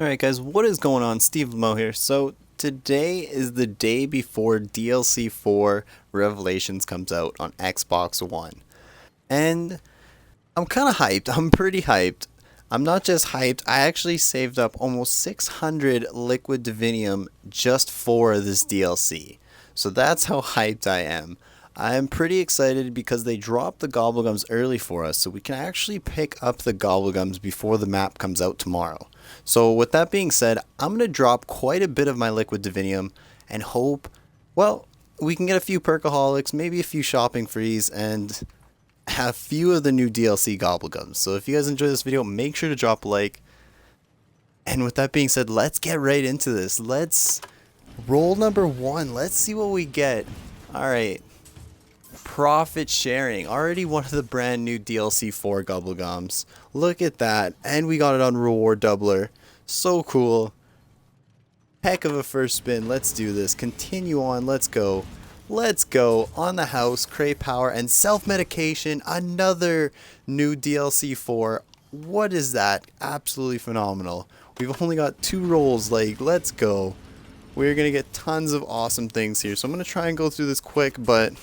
Alright guys, what is going on? Steve Lamo here. So today is the day before DLC 4 Revelations comes out on Xbox One. And I'm kind of hyped. I'm pretty hyped. I'm not just hyped, I actually saved up almost 600 liquid divinium just for this DLC. So that's how hyped I am. I'm pretty excited because they dropped the gobblegums early for us, so we can actually pick up the gobblegums before the map comes out tomorrow. So with that being said, I'm going to drop quite a bit of my liquid divinium and hope, well, we can get a few perkaholics, maybe a few shopping frees, and a few of the new DLC gobblegums. So if you guys enjoy this video, make sure to drop a like. And with that being said, let's get right into this. Let's roll number 1. Let's see what we get. Alright. Profit sharing. Already one of the brand new DLC 4 gobblegums. Look at that. And we got it on reward doubler. So cool. Heck of a first spin. Let's do this. Continue on. Let's go. Let's go. On the house, crate power, and self-medication. Another new DLC 4. What is that? Absolutely phenomenal. We've only got 2 rolls. Like, let's go. We're going to get tons of awesome things here. So I'm going to try and go through this quick, but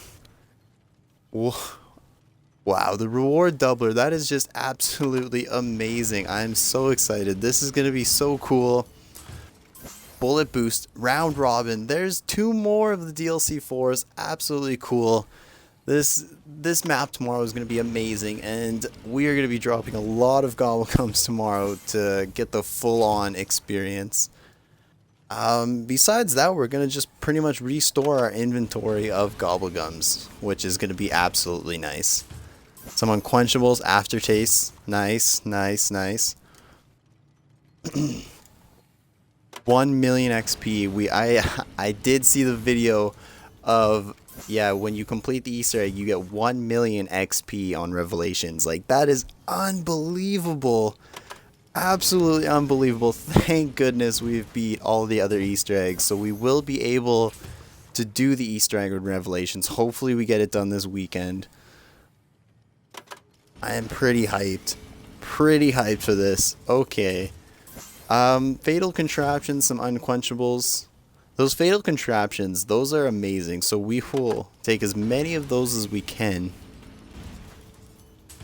wow, the reward doubler, that is just absolutely amazing. I'm so excited. This is going to be so cool. Bullet boost, round robin. There's 2 more of the DLC 4s. Absolutely cool. This map tomorrow is going to be amazing, and we are going to be dropping a lot of gobblegums tomorrow to get the full-on experience. Besides that, we're going to just pretty much restore our inventory of gobblegums, which is going to be absolutely nice. Some unquenchables, aftertaste. Nice, nice, nice. 1 million XP. I did see the video of, yeah, when you complete the Easter egg, you get 1 million XP on Revelations. Like, that is unbelievable. Absolutely unbelievable. Thank goodness we've beat all the other Easter eggs, so we will be able to do the Easter egg in Revelations. Hopefully we get it done this weekend. I am pretty hyped. Pretty hyped for this. Okay. Fatal contraptions, some unquenchables. Those fatal contraptions, those are amazing, so we will take as many of those as we can.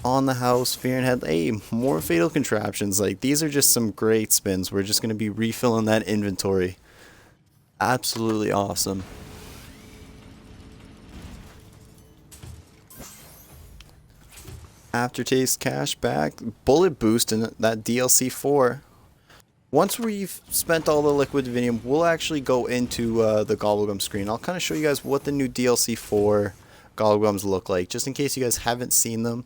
On the house, fear and head. Hey, more fatal contraptions. Like, these are just some great spins. We're just going to be refilling that inventory. Absolutely awesome. Aftertaste, cashback, bullet boost, and that DLC 4. Once we've spent all the liquid divinium, we'll actually go into the gobblegum screen. I'll kind of show you guys what the new DLC 4 gobblegums look like, just in case you guys haven't seen them.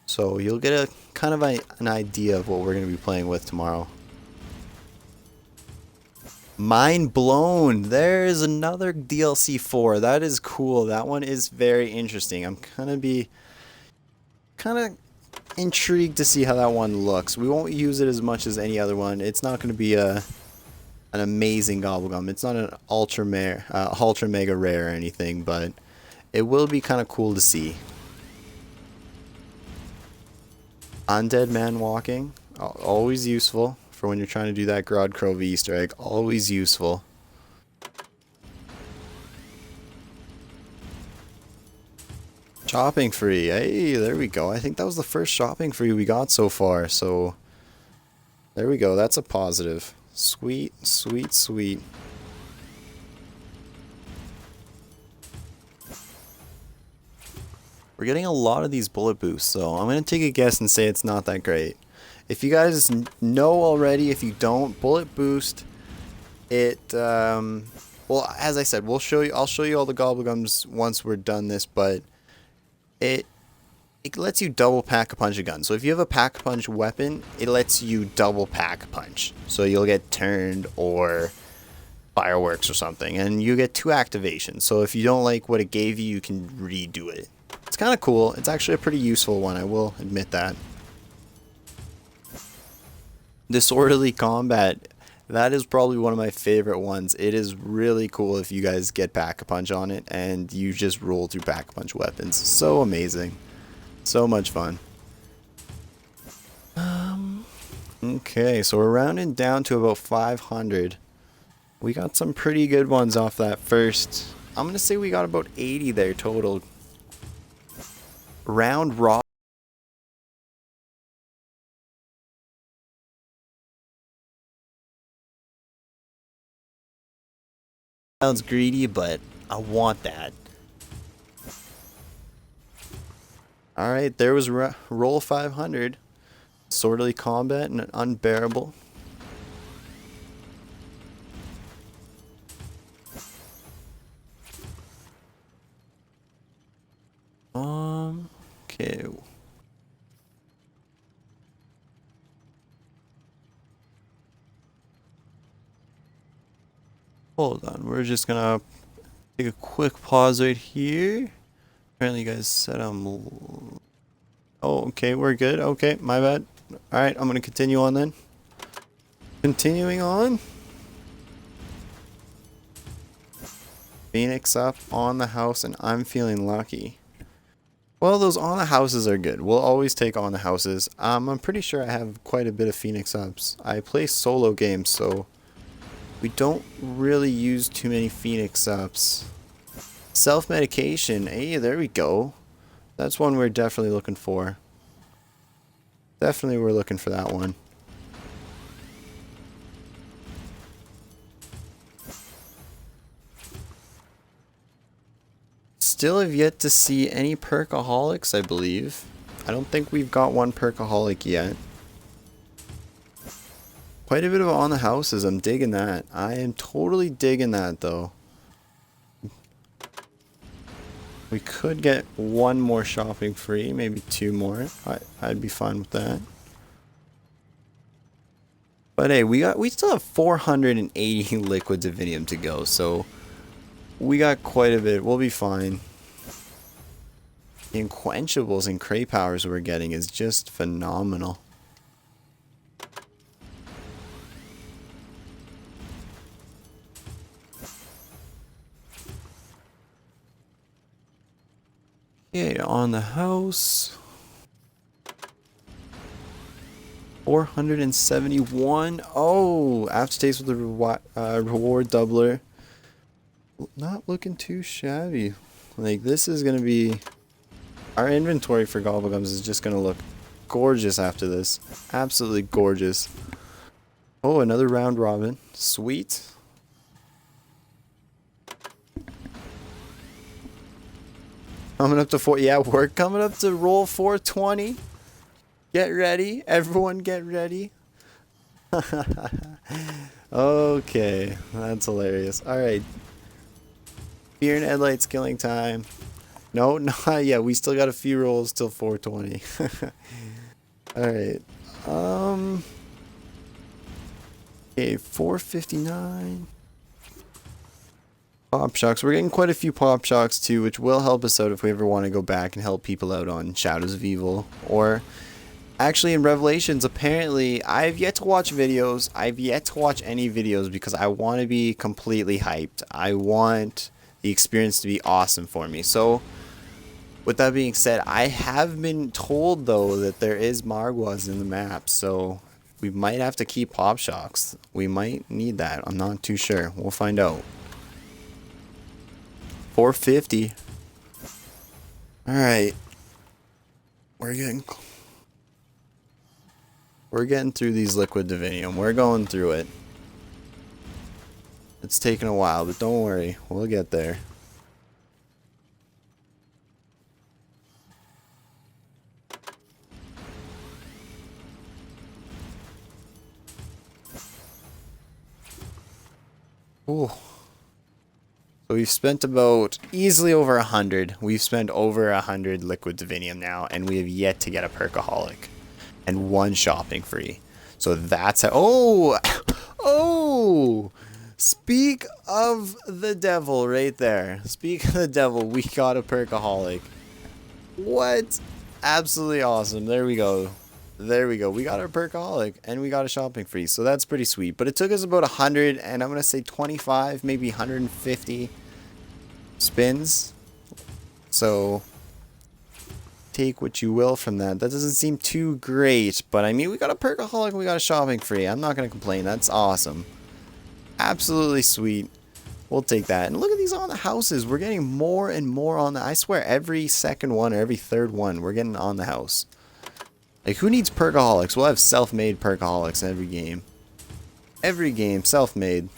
So you'll get a kind of an idea of what we're going to be playing with tomorrow. Mind blown. There is another DLC 4. That is cool. That one is very interesting. I'm kind of intrigued to see how that one looks. We won't use it as much as any other one. It's not going to be an amazing gobblegum. It's not an ultra mega rare or anything, but it will be kind of cool to see. Undead man walking, always useful for when you're trying to do that Grod Crove Easter egg. Always useful. Shopping free. Hey, there we go. I think that was the first shopping free we got so far. So there we go. That's a positive. Sweet, sweet, sweet. We're getting a lot of these bullet boosts, so I'm going to take a guess and say it's not that great. If you guys know already, if you don't, bullet boost, it, well, as I said, I'll show you all the gobblegums once we're done this, but it lets you double pack a punch a gun. So if you have a pack punch weapon, it lets you double pack a punch. So you'll get turned or fireworks or something, and you get 2 activations. So if you don't like what it gave you, you can redo it. It's kind of cool. It's actually a pretty useful one, I will admit that. Disorderly combat. That is probably one of my favorite ones. It is really cool if you guys get Pack-a-Punch on it and you just roll through Pack-a-Punch weapons. So amazing. So much fun. Okay, so we're rounding down to about 500. We got some pretty good ones off that first. I'm gonna say we got about 80 there total. Round raw. Sounds greedy, but I want that. Alright, there was roll 500. Swordly combat and unbearable. Okay. Hold on, we're just gonna take a quick pause right here. Apparently you guys said I'm... Oh, okay, we're good. Okay, my bad. Alright, I'm gonna continue on then. Continuing on. Phoenix up on the house, and I'm feeling lucky. Well, those on the houses are good. We'll always take on the houses. I'm pretty sure I have quite a bit of Phoenix ups. I play solo games, so we don't really use too many Phoenix ups. Self-medication. Hey, there we go. That's one we're definitely looking for. Definitely we're looking for that one. Still have yet to see any perkaholics, I believe. I don't think we've got one perkaholic yet. Quite a bit of on the houses. I'm digging that. I am totally digging that, though. We could get one more shopping free, maybe two more. I'd be fine with that. But hey, we still have 480 liquid Divinium to go, so we got quite a bit. We'll be fine. The unquenchables and crate powers we're getting is just phenomenal. Okay, on the house. 471. Oh, aftertaste with the reward doubler. Not looking too shabby. Like, this is going to be... Our inventory for Gobblegums is just going to look gorgeous after this. Absolutely gorgeous. Oh, another round robin. Sweet. Coming up to 4. Yeah, we're coming up to roll 420. Get ready. Everyone get ready. Okay. That's hilarious. Alright. Fear and headlights killing time. No, not yet. We still got a few rolls till 420. Alright. Okay, 459. Pop shocks. We're getting quite a few pop shocks too, which will help us out if we ever want to go back and help people out on Shadows of Evil. Or actually in Revelations, apparently, I've yet to watch videos. I've yet to watch any videos because I want to be completely hyped. I want the experience to be awesome for me. So with that being said, I have been told though that there is Margwas in the map, so we might have to keep pop shocks. We might need that. I'm not too sure. We'll find out. 450. Alright. We're getting through these liquid Divinium. We're going through it. It's taking a while, but don't worry. We'll get there. Ooh. So we've spent about easily over 100. We've spent over 100 liquid Divinium now, and we have yet to get a perkaholic and one shopping free. So that's how. Oh, oh! Speak of the devil, right there. Speak of the devil. We got a perkaholic. What? Absolutely awesome. There we go. There we go. We got our perkaholic and we got a shopping free. So that's pretty sweet. But it took us about 100 and I'm going to say 25, maybe 150 spins. So take what you will from that. That doesn't seem too great, but I mean, we got a perkaholic, we got a shopping free. I'm not going to complain. That's awesome. Absolutely sweet. We'll take that. And look at these on the houses. We're getting more and more on the... I swear, every second one or every third one, we're getting on the house. Like, who needs perkaholics? We'll have self-made perkaholics in every game. Every game, self-made.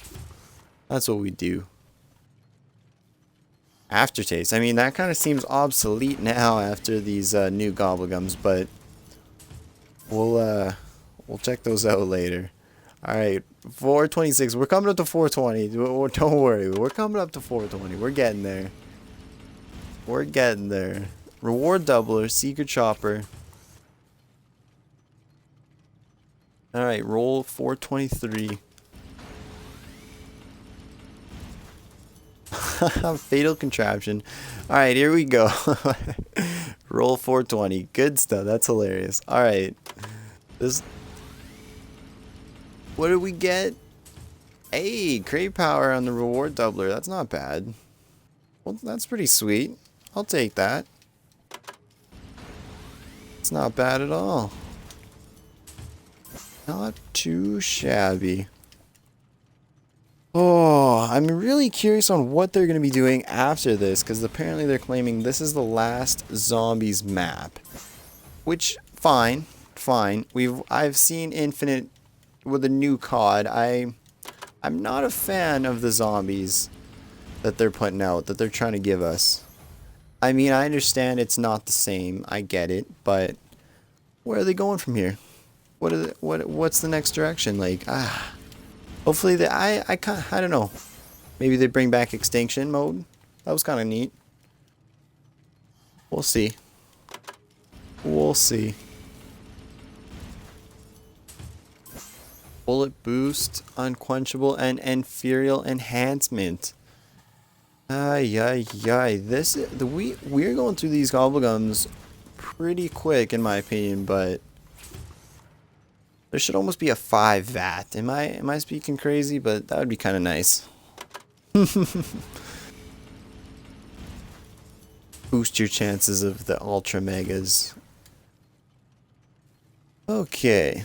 That's what we do. Aftertaste. I mean, that kind of seems obsolete now after these new gobblegums, but we'll check those out later. Alright, 426. We're coming up to 420. Don't worry. We're coming up to 420. We're getting there. We're getting there. Reward doubler, secret shopper. Alright, roll 423. Fatal contraption. Alright, here we go. Roll 420. Good stuff. That's hilarious. Alright. What did we get? Hey, crate power on the reward doubler. That's not bad. Well, that's pretty sweet. I'll take that. It's not bad at all. Not too shabby. Oh, I'm really curious on what they're going to be doing after this, because apparently they're claiming this is the last zombies map. Which, fine. I've seen Infinite with a new COD. I'm not a fan of the zombies that they're putting out, that they're trying to give us. I mean, I understand it's not the same. I get it, but where are they going from here? What's the next direction? Like, hopefully I don't know. Maybe they bring back extinction mode. That was kind of neat. We'll see. We'll see. Bullet boost, unquenchable, and inferior enhancement. We're going through these gobblegums pretty quick in my opinion, but there should almost be a 5 VAT. Am I speaking crazy? But that would be kind of nice. Boost your chances of the ultra megas. Okay.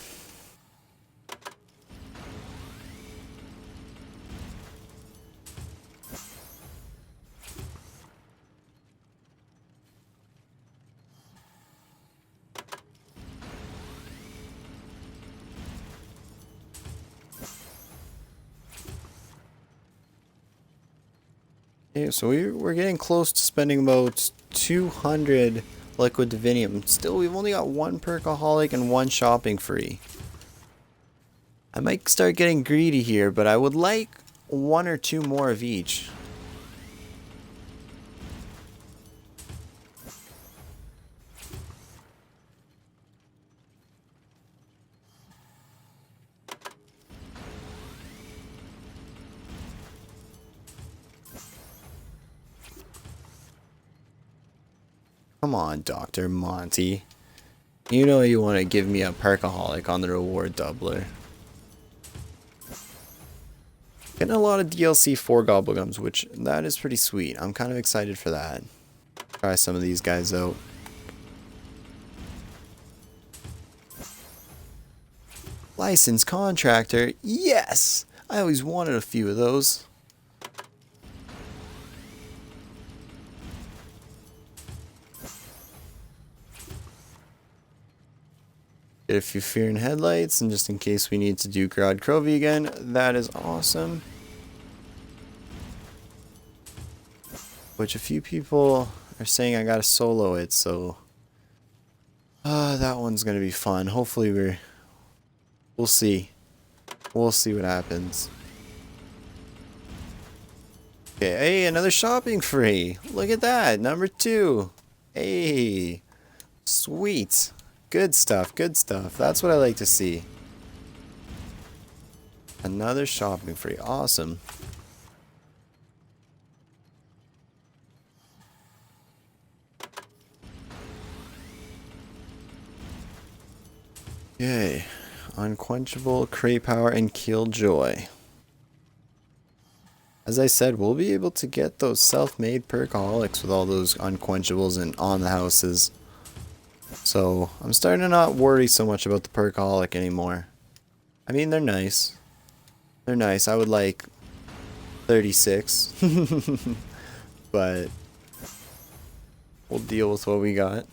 Okay, so we're getting close to spending about 200 liquid Divinium. Still, we've only got one perkaholic and one shopping free. I might start getting greedy here, but I would like 1 or 2 more of each. Come on, Dr. Monty. You know you want to give me a perkaholic on the reward doubler. Getting a lot of DLC for gobblegums, which that is pretty sweet. I'm kind of excited for that. Try some of these guys out. Licensed contractor. Yes! I always wanted a few of those. Get a few fear and headlights, and just in case we need to do Grod Crovey again, that is awesome. Which a few people are saying I gotta solo it, so that one's gonna be fun. Hopefully we'll see. We'll see what happens. Okay, hey, another shopping free. Look at that, number 2. Hey, sweet. Good stuff, good stuff. That's what I like to see. Another shopping free. Awesome. Okay. Unquenchable, crate power, and killjoy. As I said, we'll be able to get those self-made perkaholics with all those unquenchables and on the houses. So I'm starting to not worry so much about the Perkaholic anymore. I mean, they're nice. They're nice. I would like 36. But we'll deal with what we got.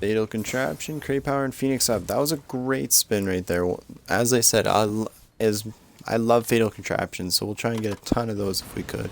Fatal Contraption, Crate Power, and Phoenix Up. That was a great spin right there. As I said, I love Fatal Contraptions, so we'll try and get a ton of those if we could.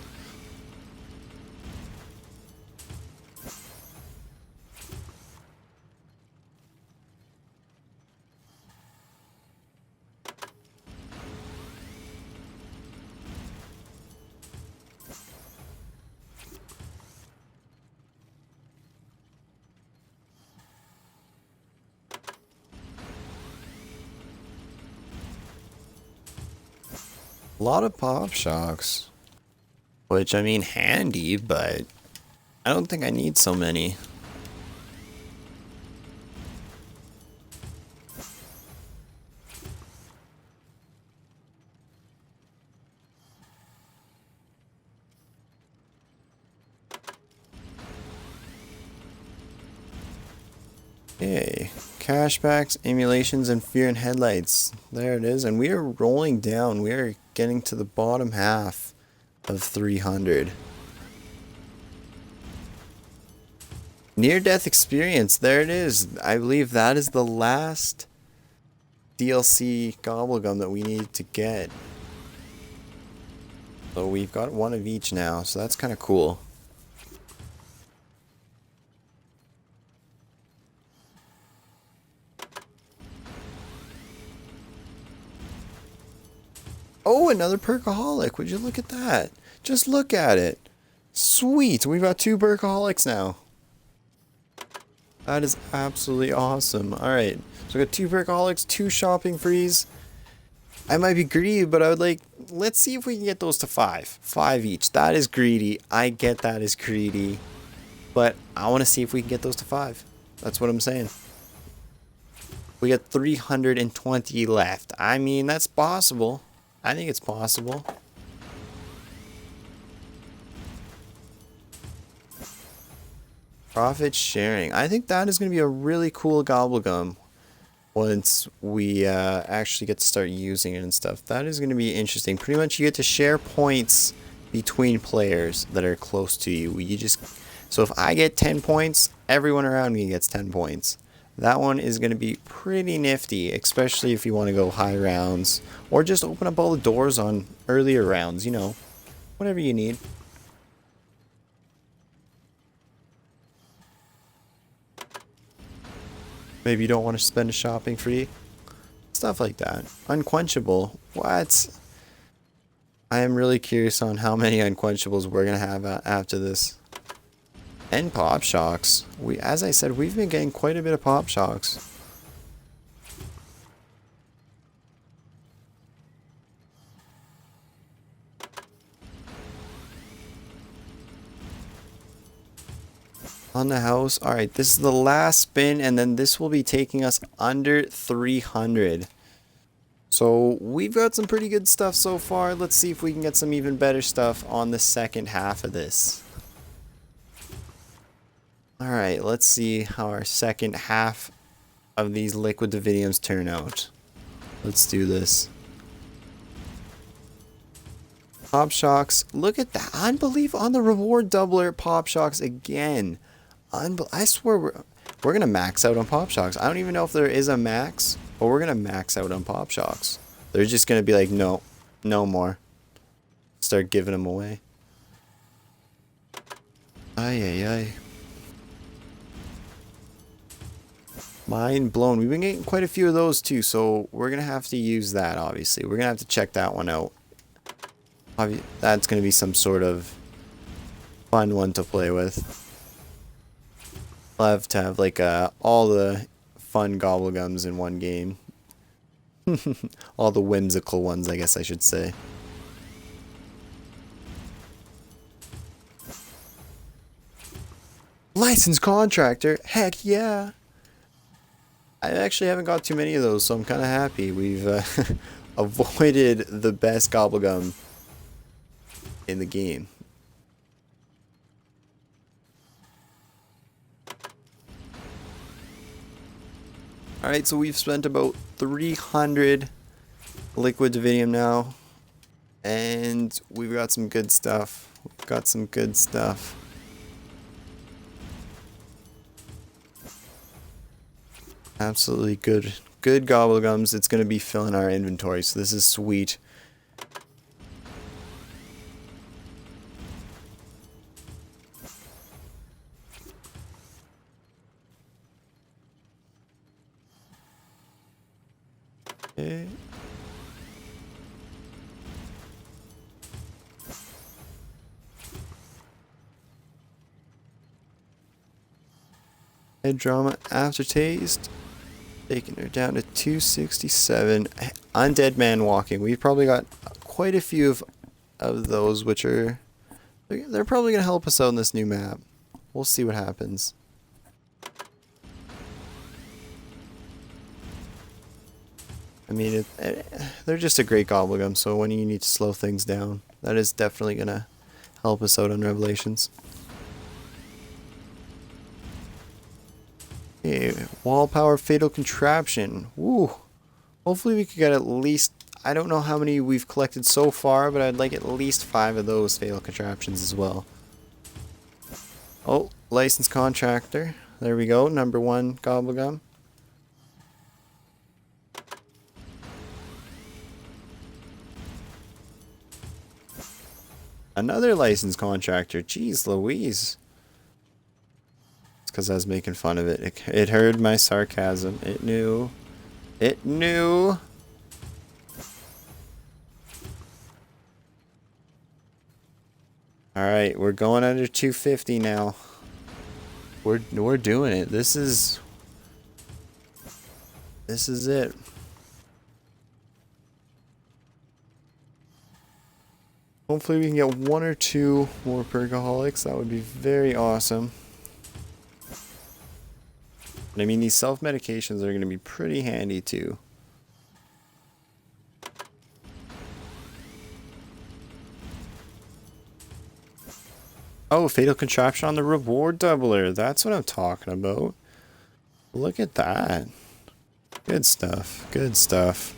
A lot of Pop Shocks, which I mean handy, but I don't think I need so many. Okay, cashbacks, emulations, and fear and headlights. There it is, and we are rolling down. We are getting to the bottom half of 300. Near-death experience. There it is. I believe that is the last DLC Gobblegum that we need to get. So we've got one of each now, so that's kind of cool. Oh, another Perkaholic. Would you look at that? Just look at it. Sweet. We've got 2 Perkaholics now. That is absolutely awesome. Alright. So we got 2 Perkaholics, 2 shopping frees. I might be greedy, but I would like... Let's see if we can get those to 5. 5 each. That is greedy. I get that is greedy. But I want to see if we can get those to 5. That's what I'm saying. We got 320 left. I mean, that's possible. I think it's possible. Profit sharing. I think that is going to be a really cool Gobblegum once we actually get to start using it and stuff. That is going to be interesting. Pretty much you get to share points between players that are close to you. So if I get 10 points, everyone around me gets 10 points. That one is going to be pretty nifty, especially if you want to go high rounds or just open up all the doors on earlier rounds, you know, whatever you need. Maybe you don't want to spend a shopping free. Stuff like that. Unquenchable. What? I am really curious on how many unquenchables we're going to have after this. And Pop Shocks. As I said, we've been getting quite a bit of Pop Shocks. On the house. Alright, this is the last spin, and then this will be taking us under 300. So we've got some pretty good stuff so far. Let's see if we can get some even better stuff on the second half of this. Alright, let's see how our second half of these liquid Diviniums turn out. Let's do this. Pop Shocks. Look at that. Unbelievable. On the reward doubler, Pop Shocks again. I swear we're going to max out on Pop Shocks. I don't even know if there is a max, but we're going to max out on Pop Shocks. They're just going to be like, no, no more. Start giving them away. Ay, ay, ay. Mind blown. We've been getting quite a few of those too, so we're going to have to use that, obviously. We're going to have to check that one out. That's going to be some sort of fun one to play with. I'll have to have like all the fun Gobblegums in one game. All the whimsical ones, I guess I should say. licensed contractor. Heck yeah. I actually haven't got too many of those, so I'm kind of happy. We've avoided the best gobblegum in the game. Alright, so we've spent about 300 liquid divinium now. And we've got some good stuff. We've got some good stuff. Absolutely good. Good gobblegums. It's going to be filling our inventory, so this is sweet. Okay. Head drama aftertaste. Taking her down to 267. Undead man walking. We've probably got quite a few of those, which are... They're probably going to help us out in this new map. We'll see what happens. I mean, they're just a great gobblegum, so when you need to slow things down, that is definitely going to help us out on Revelations. Okay, wall power fatal contraption. Woo! Hopefully we could get at least, I don't know how many we've collected so far, but I'd like at least 5 of those fatal contraptions as well. Oh, licensed contractor. There we go, number 1 gobblegum. Another licensed contractor. Jeez Louise. It's because I was making fun of it. It heard my sarcasm. It knew. It knew. Alright, we're going under 250 now. We're doing it. This is it. Hopefully we can get 1 or 2 more perkaholics. That would be very awesome. And I mean, these self-medications are going to be pretty handy too. Oh, fatal contraption on the reward doubler. That's what I'm talking about. Look at that. Good stuff. Good stuff.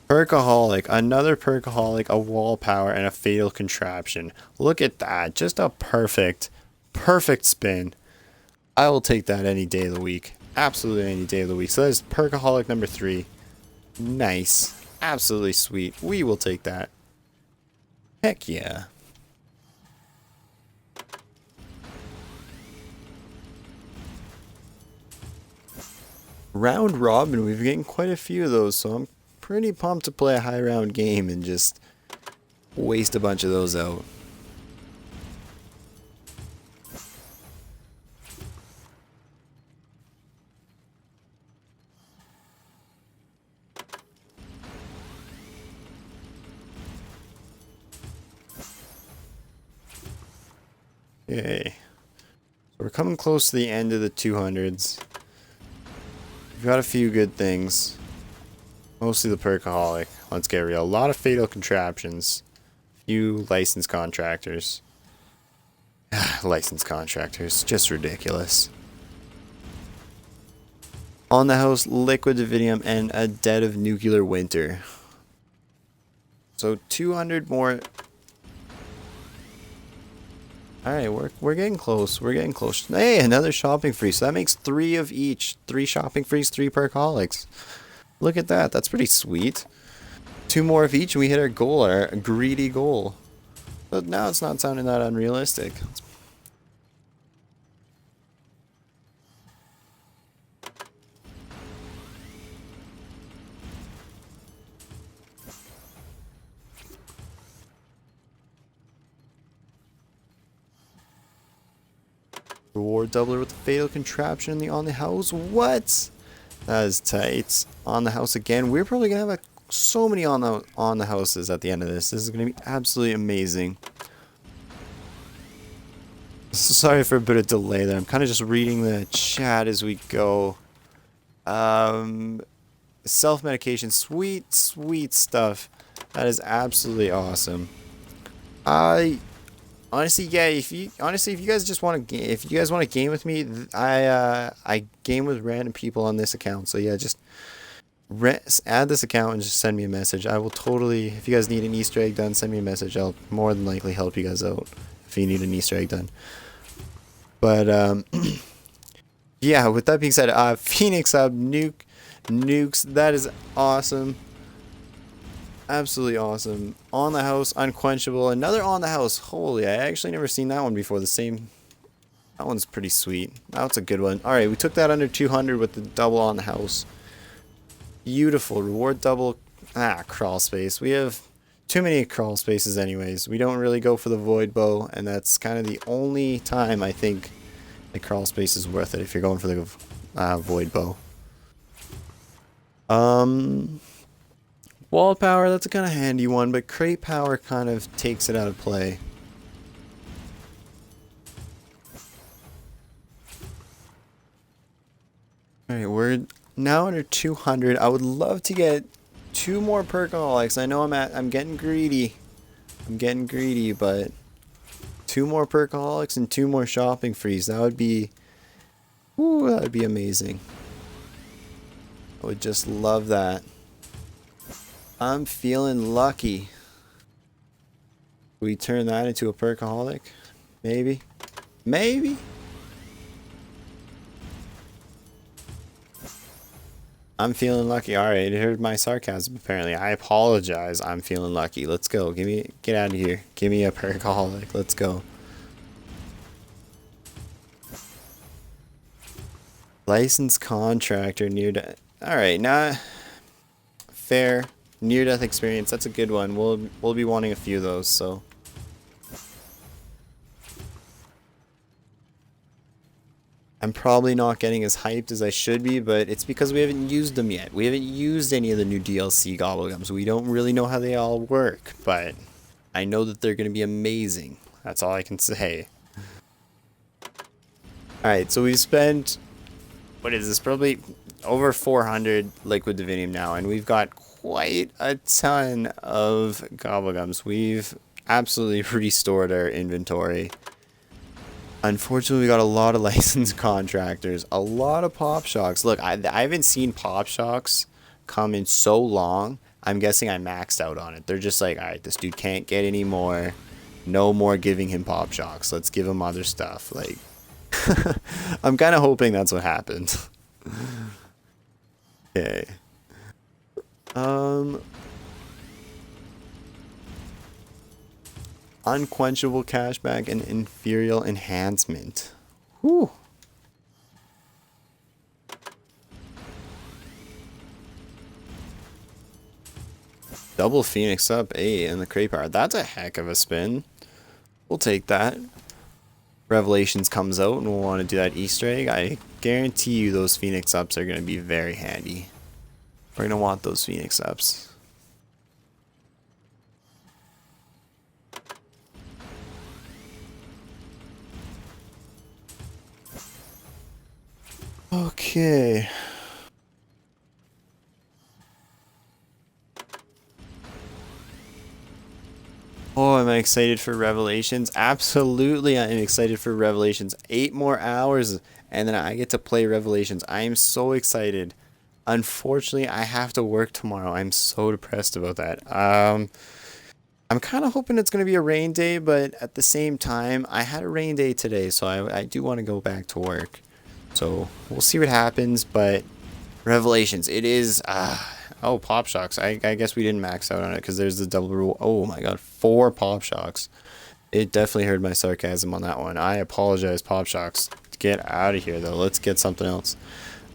Perkaholic, another perkaholic, a wall power, and a fatal contraption. Look at that. Just a perfect spin. I will take that any day of the week. Absolutely any day of the week. So that is perkaholic number 3. Nice. Absolutely sweet. We will take that. Heck yeah. Round robin, we've getting quite a few of those, so I'm pretty pumped to play a high round game and just waste a bunch of those out. Okay. So we're coming close to the end of the 200s. We've got a few good things. Mostly the perkaholic. Let's get real. A lot of fatal contraptions. Few licensed contractors. Licensed contractors. Just ridiculous. On the house, liquid divinium, and a dead of nuclear winter. So 200 more. Alright, we're getting close. We're getting close. Hey, another shopping free. So that makes 3 of each. 3 shopping frees, 3 perkaholics. Look at that. That's pretty sweet. 2 more of each and we hit our goal, our greedy goal. But now it's not sounding that unrealistic. Reward doubler with the fatal contraption on the house. What? That is tight. On the house again. We're probably gonna have like so many on the houses at the end of this. This is gonna be absolutely amazing. Sorry for a bit of delay there. I'm kind of just reading the chat as we go. Um, Self-medication, sweet, sweet stuff. That is absolutely awesome. I honestly, yeah. If you guys just want to, if you guys want to game with me, I game with random people on this account. So yeah, just add this account and just send me a message. I will totally. If you guys need an Easter egg done, send me a message. I'll more than likely help you guys out if you need an Easter egg done. But yeah. With that being said, Phoenix Hub nukes. That is awesome. Absolutely awesome. On the house, unquenchable. Another on the house. Holy, I actually never seen that one before. The same. That one's pretty sweet. That's a good one. All right, we took that under 200 with the double on the house. Beautiful. Reward double. Crawl space. We have too many crawl spaces anyways. We don't really go for the void bow, and that's kind of the only time I think the crawl space is worth it if you're going for the void bow. Wall power, that's a kind of handy one, but crate power kind of takes it out of play. Alright, we're now under 200. I would love to get 2 more perkaholics. I know I'm getting greedy. I'm getting greedy, but 2 more perkaholics and 2 more shopping frees. That would be, ooh, that would be amazing. I would just love that. I'm feeling lucky. We turn that into a perkaholic? Maybe? Maybe? I'm feeling lucky. Alright, it heard my sarcasm apparently. I apologize. I'm feeling lucky. Let's go. Get out of here. Give me a perkaholic. Let's go. Licensed contractor near death. Alright, now fair. Near death experience. That's a good one. We'll be wanting a few of those, so. I'm probably not getting as hyped as I should be, but it's because we haven't used them yet. We haven't used any of the new DLC Gobblegums. We don't really know how they all work, but I know that they're going to be amazing. That's all I can say. Alright, so we've spent, what is this, probably over 400 liquid divinium now, and we've got quite a ton of Gobblegums. We've absolutely restored our inventory. Unfortunately, we got a lot of licensed contractors, a lot of pop shocks. Look, I haven't seen pop shocks come in so long. I'm guessing I maxed out on it. They're just like, all right, this dude can't get any more. No more giving him pop shocks. Let's give him other stuff. Like, I'm kind of hoping that's what happened. Okay. Unquenchable cashback and inferior enhancement. Whew. Double Phoenix up, in the crate power. That's a heck of a spin. We'll take that. Revelations comes out and we'll want to do that Easter egg. I guarantee you those Phoenix ups are going to be very handy. We're going to want those Phoenix ups. Okay. Oh, am I excited for Revelations? Absolutely, I am excited for Revelations. 8 more hours, and then I get to play Revelations. I am so excited. Unfortunately, I have to work tomorrow. I'm so depressed about that. I'm kind of hoping it's going to be a rain day, but at the same time, I had a rain day today, so I do want to go back to work. So we'll see what happens, but Revelations, it is, oh, Pop Shocks. I guess we didn't max out on it because there's the double rule. Oh my god, 4 Pop Shocks. It definitely heard my sarcasm on that one. I apologize, Pop Shocks. Get out of here, though. Let's get something else.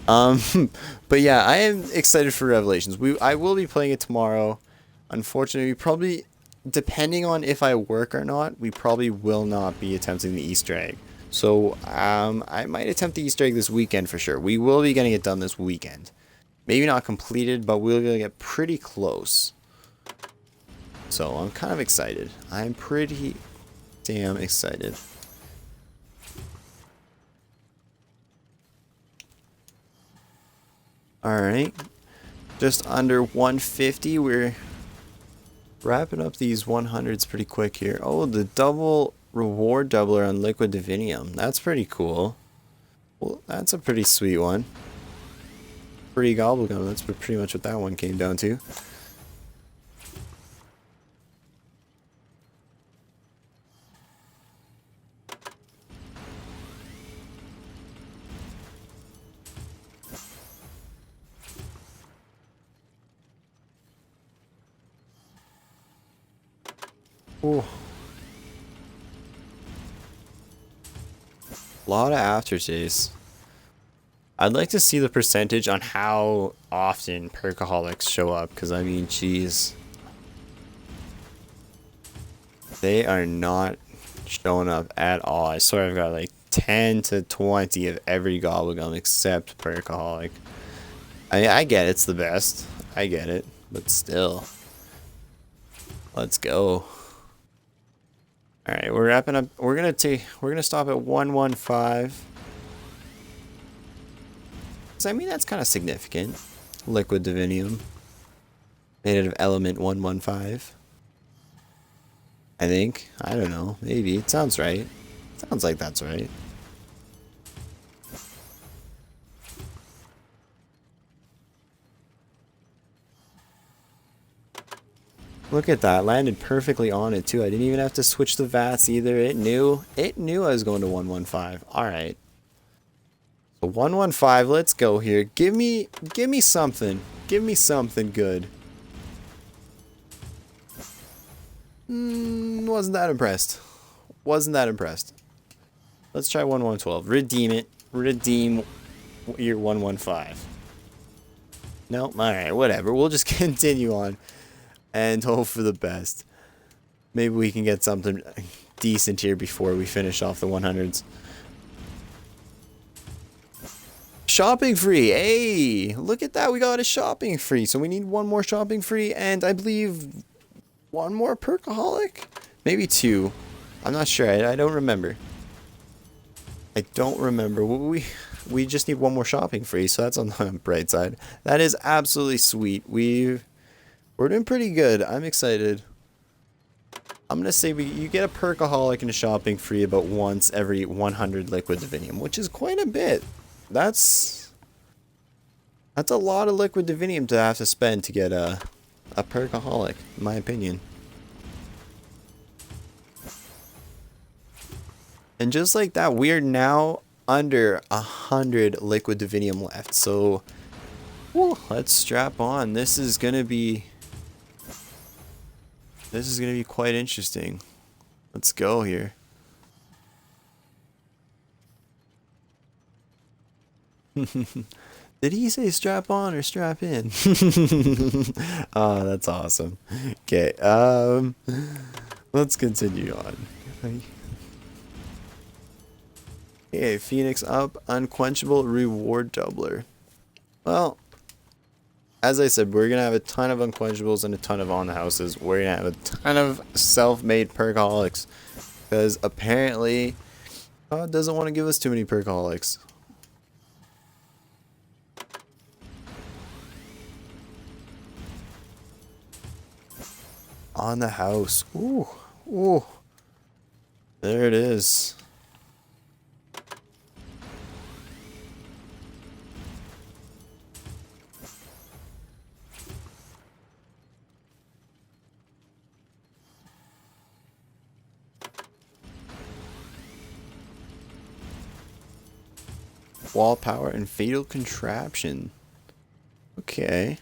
But yeah, I am excited for Revelations. I will be playing it tomorrow. Unfortunately, we probably, depending on if I work or not, we probably will not be attempting the Easter egg. So, I might attempt the Easter egg this weekend for sure. We will be getting it done this weekend. Maybe not completed, but we'll get pretty close. So, I'm kind of excited. I'm pretty damn excited. Alright. Just under 150. We're wrapping up these 100s pretty quick here. Oh, the double reward doubler on Liquid Divinium. That's pretty cool. Well, that's a pretty sweet one. Pretty gobblegum. That's pretty much what that one came down to. Ooh. A lot of aftertaste. I'd like to see the percentage on how often perkaholics show up, because I mean, geez. They are not showing up at all. I swear I've got like 10 to 20 of every gobblegum except perkaholic. I get it's the best. I get it. But still. Let's go. Alright, we're wrapping up. We're gonna stop at 115. So I mean that's kinda significant. Liquid Divinium. Made out of element 115. I think. I don't know. Maybe. It sounds right. Sounds like that's right. Look at that. Landed perfectly on it, too. I didn't even have to switch the VATS either. It knew. It knew I was going to 115. Alright. So 115. Let's go here. Give me something. Give me something good. Wasn't that impressed. Wasn't that impressed. Let's try 1112. Redeem it. Redeem your 115. Nope. Alright, whatever. We'll just continue on and hope for the best. Maybe we can get something decent here before we finish off the 100s. Shopping free. Hey, look at that. We got a shopping free. So we need one more shopping free and I believe one more perkaholic? Maybe two. I'm not sure. I don't remember. I don't remember. We just need one more shopping free, so that's on the bright side. That is absolutely sweet. We're doing pretty good. I'm excited. I'm gonna say you get a perkaholic and a shopping free about once every 100 liquid divinium, which is quite a bit. That's a lot of liquid divinium to have to spend to get a perkaholic, in my opinion. And just like that, we're now under 100 liquid divinium left. So, whew, let's strap on. This is gonna be quite interesting. Let's go here. Did he say strap on or strap in? Oh, that's awesome. Okay, let's continue on. Okay, Phoenix up, unquenchable reward doubler. Well, as I said, we're gonna have a ton of unquenchables and a ton of on the houses. We're gonna have a ton of self-made perkaholics, because apparently God doesn't want to give us too many perkaholics. On the house. Ooh. Ooh. There it is. Wall power and fatal contraption. Okay.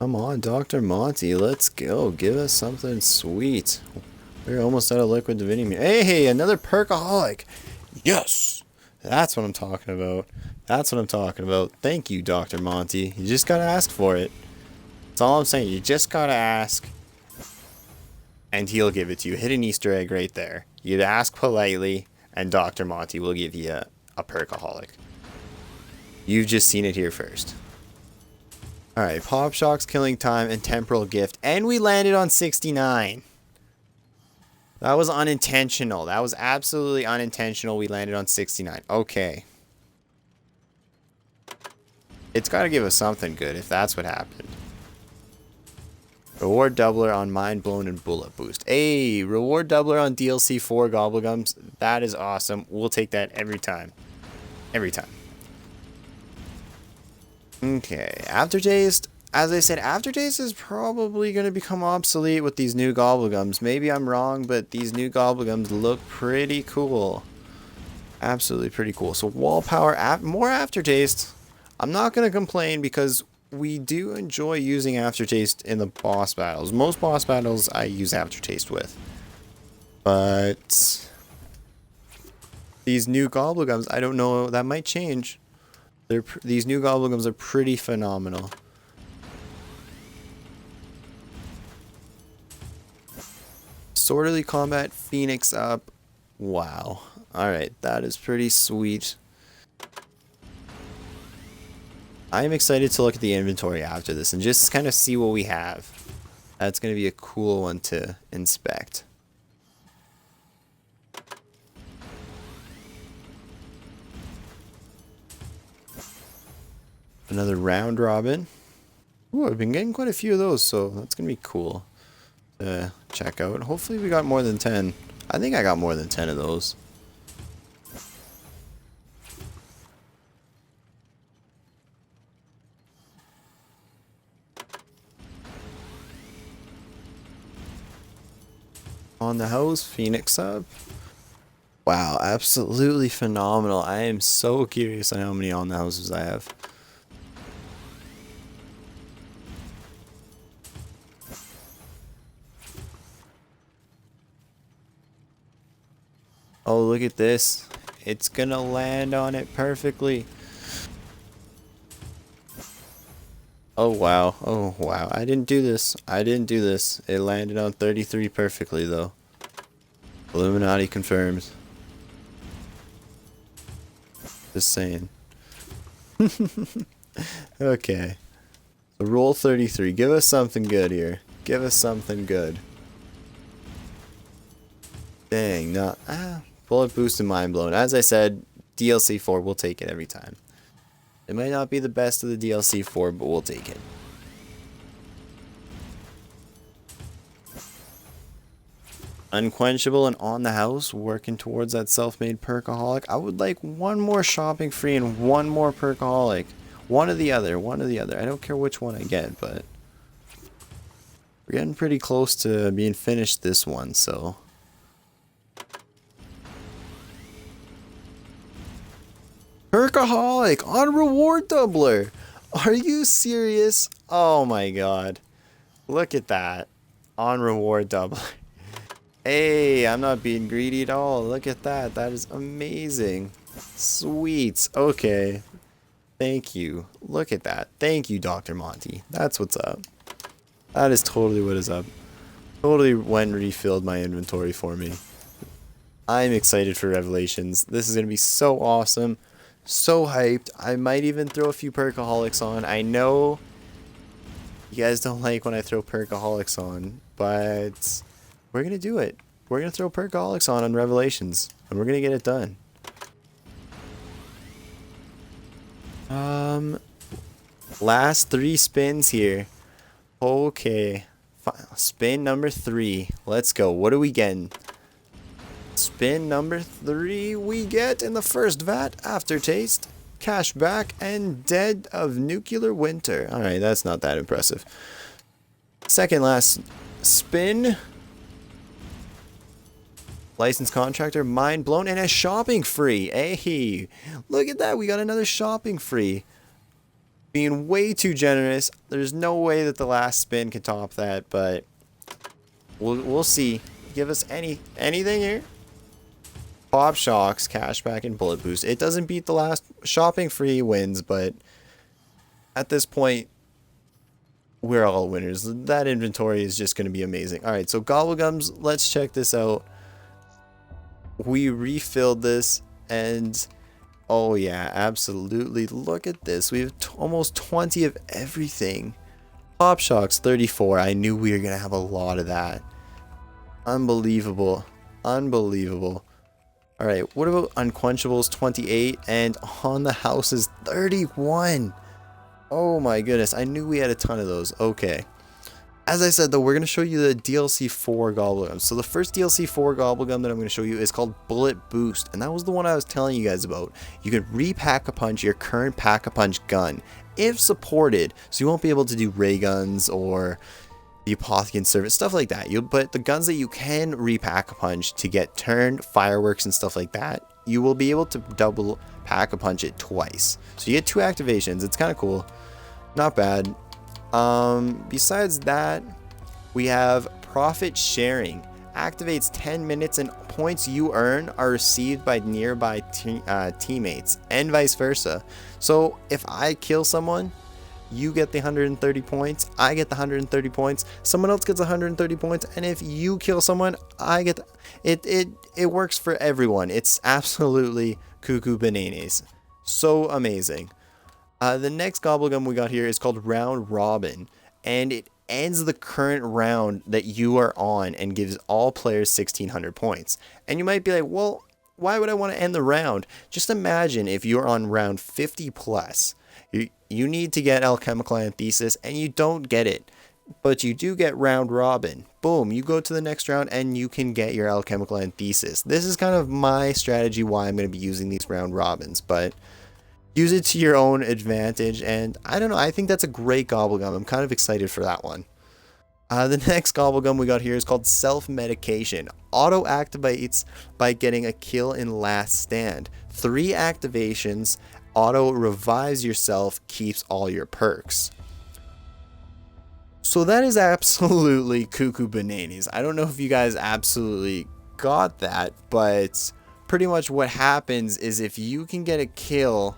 Come on, Dr. Monty, let's go. Give us something sweet. We're almost out of liquid divinium. Hey, another perkaholic. Yes! That's what I'm talking about. That's what I'm talking about. Thank you, Dr. Monty. You just gotta ask for it. That's all I'm saying. You just gotta ask, and he'll give it to you. Hit an Easter egg right there. You'd ask politely, and Dr. Monty will give you a perkaholic. You've just seen it here first. Alright, Pop Shock's Killing Time and Temporal Gift. And we landed on 69. That was unintentional. That was absolutely unintentional. We landed on 69. Okay. It's got to give us something good if that's what happened. Reward doubler on Mind Blown and Bullet Boost. Hey, reward doubler on DLC 4 Gobblegums. That is awesome. We'll take that every time. Every time. Okay, Aftertaste. As I said, Aftertaste is probably going to become obsolete with these new Gobblegums. Maybe I'm wrong, but these new Gobblegums look pretty cool. Absolutely pretty cool. So Wall Power, more Aftertaste. I'm not going to complain because we do enjoy using Aftertaste in the boss battles. Most boss battles I use Aftertaste with. But these new Gobblegums, I don't know, that might change. These new Gobblegums are pretty phenomenal. Disorderly Combat, Phoenix up. Wow. Alright, that is pretty sweet. I'm excited to look at the inventory after this and just kind of see what we have. That's going to be a cool one to inspect. Another round robin. Ooh, I've been getting quite a few of those, so that's going to be cool to check out. Hopefully we got more than 10. I think I got more than 10 of those. On the house, Phoenix up. Wow, absolutely phenomenal. I am so curious on how many on the houses I have. Oh, look at this. It's gonna land on it perfectly. Oh, wow. Oh, wow. I didn't do this. I didn't do this. It landed on 33 perfectly, though. Illuminati confirms. Just saying. Okay. So roll 33. Give us something good here. Give us something good. Dang, not... Bullet Boost and Mind Blown. As I said, DLC 4, we'll take it every time. It might not be the best of the DLC 4, but we'll take it. Unquenchable and On the House, working towards that self-made Perkaholic. I would like one more shopping free and one more Perkaholic. One or the other, one or the other. I don't care which one I get, but we're getting pretty close to being finished this one, so... Perkaholic on reward doubler. Are you serious? Oh my god. Look at that. On reward doubler. Hey, I'm not being greedy at all. Look at that. That is amazing. Sweet. Okay. Thank you. Look at that. Thank you, Dr. Monty. That's what's up. That is totally what is up. Totally went and refilled my inventory for me. I'm excited for Revelations. This is going to be so awesome. So hyped. I might even throw a few Perkaholics on. I know you guys don't like when I throw Perkaholics on, but we're going to do it. We're going to throw Perkaholics on Revelations, and we're going to get it done. Last 3 spins here. Okay. Spin number 3. Let's go. What are we getting? Spin number 3, we get in the first vat, Aftertaste, Cashback, and Dead of Nuclear Winter. Alright, that's not that impressive. Second last spin, Licensed Contractor, Mind Blown, and a shopping free. Hey, look at that, we got another shopping free. Being way too generous. There's no way that the last spin can top that, but we'll see. Give us anything here. Pop Shocks, Cashback, and Bullet Boost. It doesn't beat the last. Shopping free wins, but at this point, we're all winners. That inventory is just going to be amazing. Alright, so Gobblegums, let's check this out. We refilled this, and Oh yeah, absolutely. Look at this. We have almost 20 of everything. Pop Shocks 34. I knew we were going to have a lot of that. Unbelievable. Unbelievable. Alright, what about Unquenchables 28 and On the House is 31? Oh my goodness, I knew we had a ton of those. Okay. As I said though, we're going to show you the DLC 4 Gobblegum. So the first DLC 4 Gobblegum that I'm going to show you is called Bullet Boost. And that was the one I was telling you guys about. You can re-Pack-a-Punch your current Pack-a-Punch gun if supported. So you won't be able to do ray guns or the Apothecarian Servant, stuff like that. But the guns that you can re-Pack-a-Punch to get turned, fireworks and stuff like that, you will be able to double Pack-a-Punch it twice. So you get 2 activations. It's kind of cool. Not bad. Besides that, we have Profit Sharing. Activates 10 minutes and points you earn are received by nearby teammates and vice versa. So if I kill someone, you get the 130 points, I get the 130 points, someone else gets 130 points, and if you kill someone, I get it works for everyone. It's absolutely cuckoo bananas. So amazing. The next Gobblegum we got here is called Round Robin, and it ends the current round that you are on and gives all players 1600 points. And you might be like, well, why would I want to end the round? Just imagine if you're on round 50 plus. You need to get Alchemical Antithesis and you don't get it, but you do get Round Robin. Boom, you go to the next round and you can get your Alchemical Antithesis. This is kind of my strategy why I'm going to be using these Round Robins, but use it to your own advantage, and I don't know, I think that's a great Gobblegum. I'm kind of excited for that one. The next Gobblegum we got here is called Self-Medication. Auto activates by getting a kill in Last Stand. 3 activations, auto revives yourself, keeps all your perks. So that is absolutely cuckoo bananas. I don't know if you guys absolutely got that, but pretty much what happens is if you can get a kill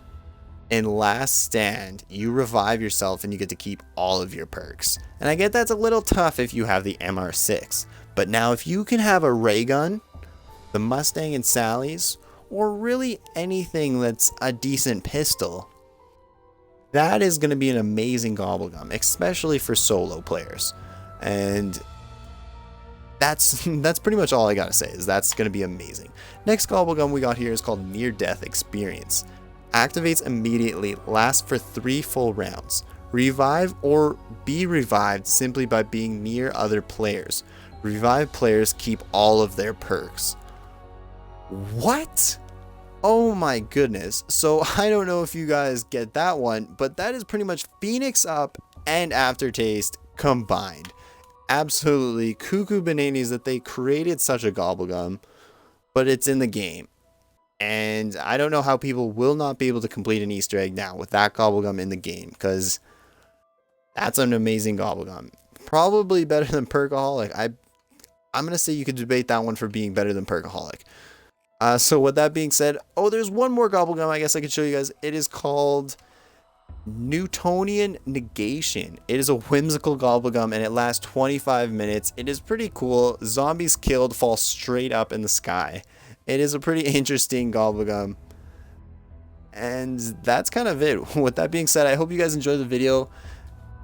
in Last Stand, you revive yourself and you get to keep all of your perks. And I get that's a little tough if you have the MR6. But now if you can have a ray gun, the Mustang and Sally's, or really anything that's a decent pistol, that is going to be an amazing Gobblegum, especially for solo players. And that's pretty much all I gotta say, is that's going to be amazing. Next Gobblegum we got here is called Near Death Experience. Activates immediately, lasts for 3 full rounds. Revive or be revived simply by being near other players. Revived players keep all of their perks. What? Oh my goodness. So I don't know if you guys get that one, but that is pretty much Phoenix Up and Aftertaste combined. Absolutely cuckoo bananas that they created such a Gobblegum, but it's in the game. And I don't know how people will not be able to complete an Easter egg now with that Gobblegum in the game, because that's an amazing Gobblegum. Probably better than Perkaholic. I'm going to say you could debate that one for being better than Perkaholic. So with that being said, oh, there's one more Gobblegum I guess I could show you guys. It is called Newtonian Negation. It is a whimsical Gobblegum and it lasts 25 minutes. It is pretty cool. Zombies killed fall straight up in the sky. It is a pretty interesting Gobblegum. And that's kind of it. With that being said, I hope you guys enjoyed the video.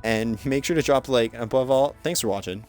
And make sure to drop a like. Above all, thanks for watching.